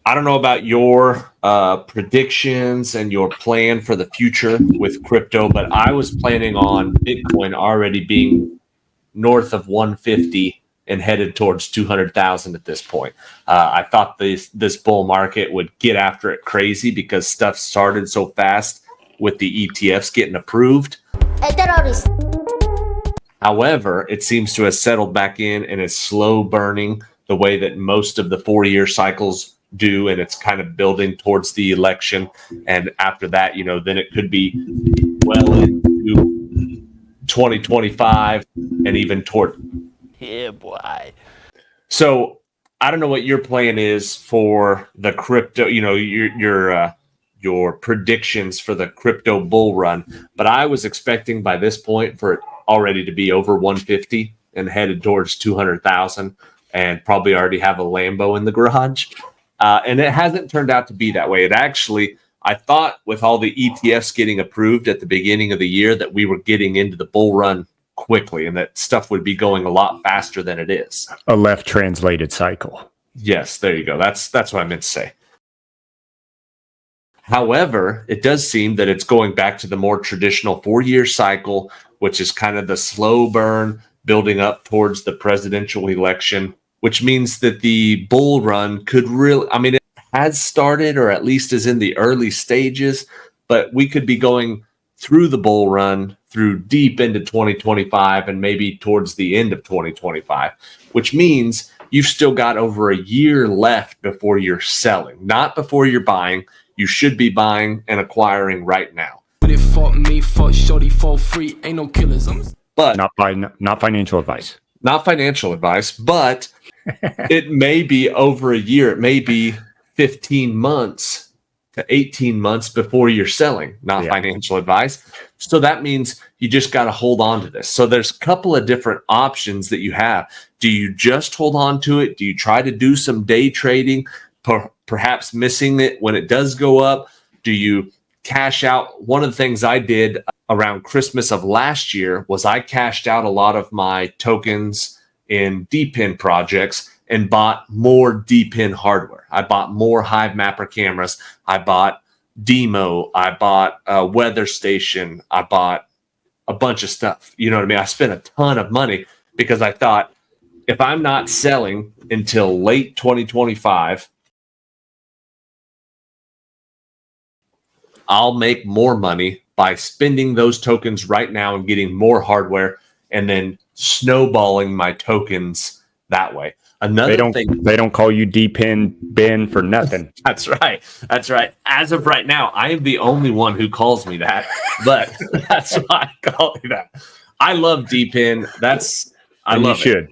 I don't know about your predictions and your plan for the future with crypto, but I was planning on Bitcoin already being north of 150 and headed towards 200,000 at this point. I thought this bull market would get after it crazy because stuff started so fast with the ETFs getting approved. However, it seems to have settled back in and is slow burning the way that most of the 4-year cycles do, and it's kind of building towards the election. And after that, then it could be well into 2025 and even toward. Yeah, boy. So I don't know what your plan is for the crypto, your predictions for the crypto bull run, but I was expecting by this point for it already to be over 150 and headed towards 200,000 and probably already have a Lambo in the garage. And it hasn't turned out to be that way. It actually, I thought with all the ETFs getting approved at the beginning of the year that we were getting into the bull run quickly and that stuff would be going a lot faster than it is. A left translated cycle. Yes, there you go. That's what I meant to say. However, it does seem that it's going back to the more traditional 4-year cycle, which is kind of the slow burn building up towards the presidential election, which means that the bull run could really, it has started or at least is in the early stages, but we could be going through the bull run through deep into 2025 and maybe towards the end of 2025, which means you've still got over a year left before you're selling, not before you're buying. You should be buying and acquiring right now. But it fought me, fought shorty, for free, ain't no killers. But not financial advice. Not financial advice, but it may be over a year. It may be 15 months to 18 months before you're selling. Not financial advice. So that means you just got to hold on to this. So there's a couple of different options that you have. Do you just hold on to it? Do you try to do some day trading, perhaps missing it when it does go up? Do you cash out? One of the things I did around Christmas of last year was I cashed out a lot of my tokens in DPIN projects and bought more DPIN hardware. I bought more Hive Mapper cameras. I bought Demo. I bought a weather station. I bought a bunch of stuff. You know what I mean? I spent a ton of money because I thought if I'm not selling until late 2025, I'll make more money by spending those tokens right now and getting more hardware and then snowballing my tokens that way. They don't call you DPIN Ben for nothing. That's right. As of right now, I am the only one who calls me that, but that's why I call me that. I love DPIN. I love it.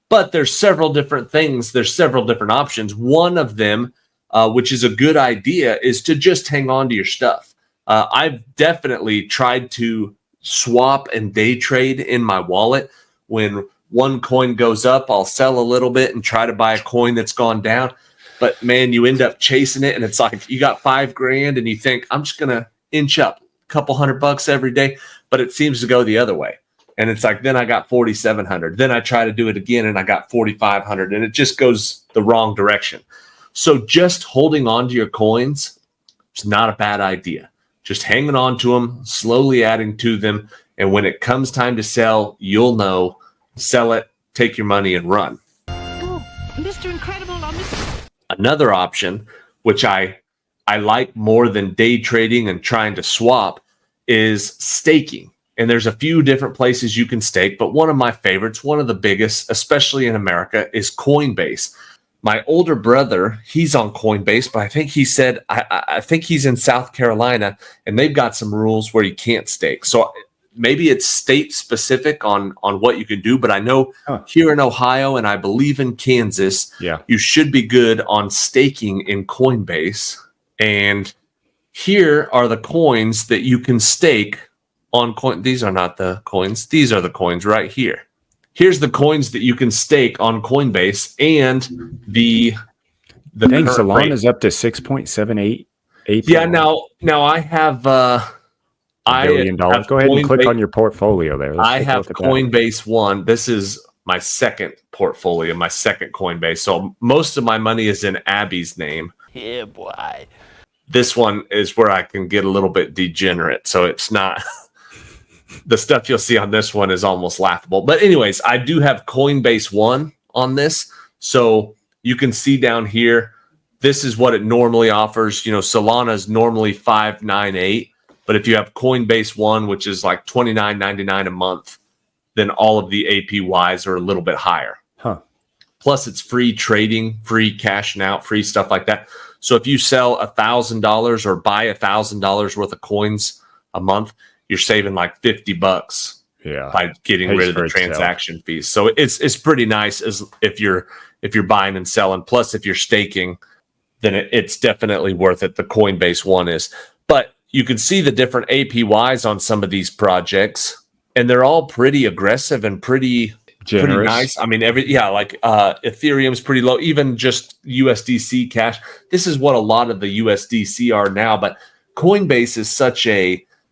But there's several different things. There's several different options. One of them, which is a good idea, is to just hang on to your stuff. I've definitely tried to swap and day trade in my wallet. When one coin goes up, I'll sell a little bit and try to buy a coin that's gone down. But man, you end up chasing it, and it's like you got $5,000 and you think, I'm just going to inch up a couple $100 every day. But it seems to go the other way. And it's like, then I got 4,700. Then I try to do it again and I got 4,500, and it just goes the wrong direction. So just holding on to your coins is not a bad idea. Just hanging on to them, slowly adding to them. And when it comes time to sell, you'll know, sell it, take your money and run. Oh, Mr. Incredible. Another option, which I like more than day trading and trying to swap, is staking. And there's a few different places you can stake, but one of my favorites, one of the biggest, especially in America, is Coinbase. My older brother, he's on Coinbase, but I think he said, I think he's in South Carolina, and they've got some rules where you can't stake. So maybe it's state specific on what you can do, but I know here in Ohio, and I believe in Kansas, you should be good on staking in Coinbase. And here are the coins that you can stake on coin. These are not the coins. These are the coins right here. Here's the coins that you can stake on Coinbase, and the dang, Solana is up to 6.788. Yeah, now I have $1 billion. Go ahead and click on your portfolio there. I have Coinbase One. This is my second portfolio, my second Coinbase. So most of my money is in Abby's name. Yeah, boy. This one is where I can get a little bit degenerate. So it's not the stuff you'll see on this one is almost laughable. But anyways, I do have Coinbase One on this. So you can see down here, this is what it normally offers. You know, Solana is normally $598, but if you have Coinbase One, which is like $29.99 a month, then all of the APYs are a little bit higher. Huh. Plus, it's free trading, free cashing out, free stuff like that. So if you sell $1,000 or buy $1,000 worth of coins a month, you're saving like $50 by getting rid of the transaction fees. So it's pretty nice as if you're buying and selling. Plus, if you're staking, then it's definitely worth it. The Coinbase One is. But you can see the different APYs on some of these projects, and they're all pretty aggressive and pretty nice. I mean, Ethereum's pretty low, even just USDC Cash. This is what a lot of the USDC are now, but Coinbase is such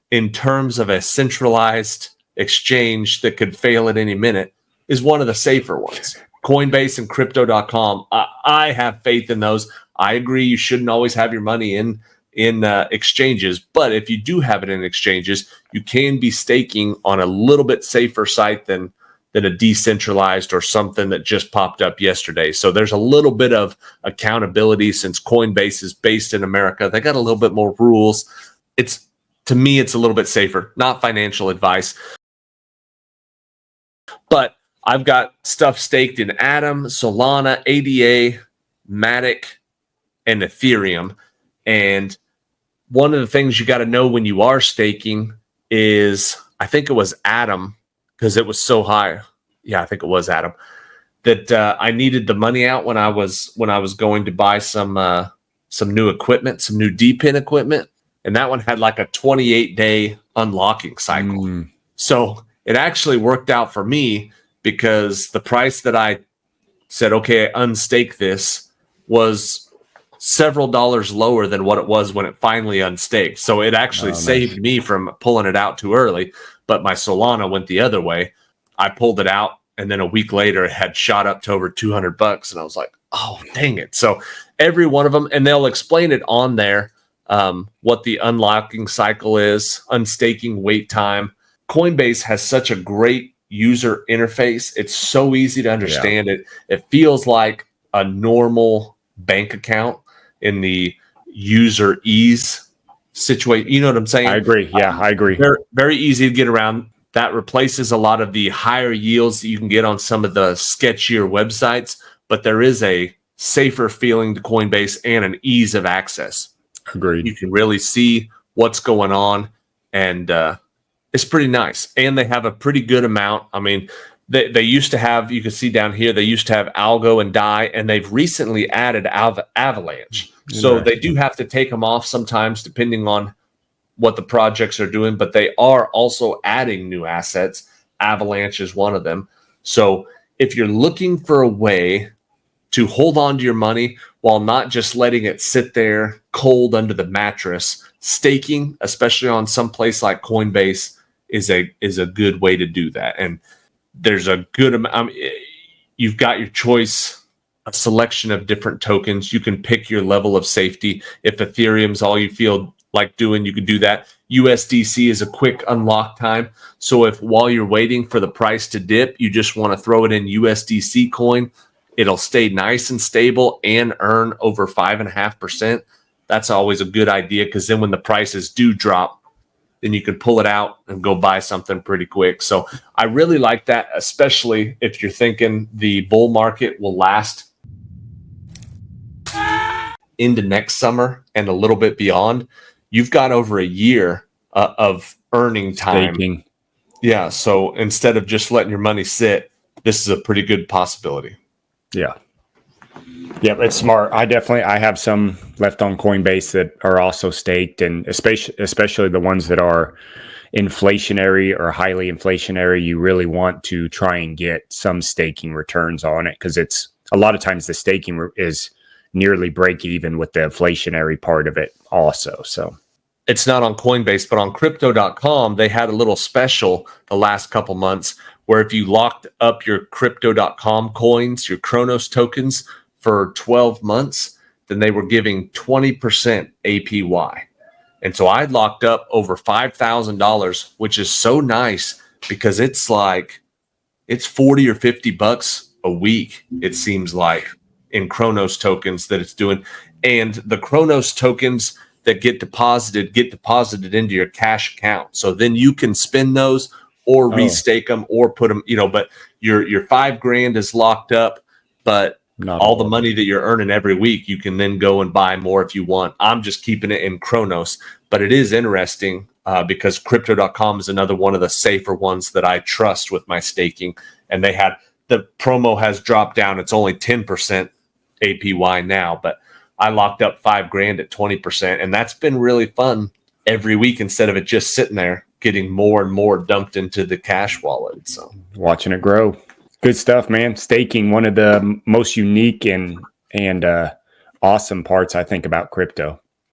in terms of a centralized exchange that could fail at any minute, is one of the safer ones. Coinbase and Crypto.com, I have faith in those. I agree you shouldn't always have your money in exchanges, but if you do have it in exchanges, you can be staking on a little bit safer site than a decentralized or something that just popped up yesterday. So there's a little bit of accountability since Coinbase is based in America. They got a little bit more rules. To me, it's a little bit safer. Not financial advice. But I've got stuff staked in Atom, Solana, ADA, Matic, and Ethereum. And one of the things you got to know when you are staking is, I think it was Atom, because it was so high. Yeah, I think it was Atom, that I needed the money out when I was going to buy some new equipment, some new DPIN equipment. And that one had like a 28-day unlocking cycle. So it actually worked out for me because the price that I said, okay, unstake this, was several dollars lower than what it was when it finally unstaked. So it actually saved me from pulling it out too early. But my Solana went the other way. I pulled it out, and then a week later it had shot up to over $200. And I was like, oh, dang it. So every one of them, and they'll explain it on there, what the unlocking cycle is, unstaking wait time. Coinbase has such a great user interface. It's so easy to understand. It feels like a normal bank account in the user ease situation. You know what I'm saying? I agree. Yeah, I agree. Very, very easy to get around. That replaces a lot of the higher yields that you can get on some of the sketchier websites, but there is a safer feeling to Coinbase and an ease of access. Agreed. You can really see what's going on, and it's pretty nice. And they have a pretty good amount. I mean, they used to have, you can see down here, they used to have Algo and DAI, and they've recently added Avalanche. So they do have to take them off sometimes depending on what the projects are doing, but they are also adding new assets. Avalanche is one of them. So if you're looking for a way to hold on to your money while not just letting it sit there cold under the mattress, staking, especially on some place like Coinbase, is a good way to do that. And there's a good amount. You've got your choice, a selection of different tokens. You can pick your level of safety. If Ethereum's all you feel like doing, you can do that. USDC is a quick unlock time. So if while you're waiting for the price to dip, you just want to throw it in USDC coin, it'll stay nice and stable and earn over 5.5%. That's always a good idea, because then when the prices do drop, then you can pull it out and go buy something pretty quick. So I really like that, especially if you're thinking the bull market will last into next summer and a little bit beyond. You've got over a year of earning time. Staking. Yeah. So instead of just letting your money sit, this is a pretty good possibility. Yeah. Yeah, it's smart. I have some left on Coinbase that are also staked, and especially the ones that are inflationary or highly inflationary. You really want to try and get some staking returns on it, because it's a lot of times the staking is nearly break even with the inflationary part of it also. So it's not on Coinbase, but on Crypto.com, they had a little special the last couple months where if you locked up your Crypto.com coins, your Kronos tokens, for 12 months, then they were giving 20% APY. And so I'd locked up over $5,000, which is so nice because it's like, it's 40 or 50 bucks a week, it seems like, in Kronos tokens that it's doing. And the Kronos tokens that get deposited into your cash account. So then you can spend those or restake them or put them, but your $5,000 is locked up, but all the money that you're earning every week, you can then go and buy more if you want. I'm just keeping it in Kronos, but it is interesting because Crypto.com is another one of the safer ones that I trust with my staking. And the promo has dropped down. It's only 10% APY now, but I locked up $5,000 at 20%. And that's been really fun every week instead of it just sitting there getting more and more dumped into the cash wallet. So watching it grow. Good stuff, man. Staking, one of the most unique and awesome parts, I think, about crypto.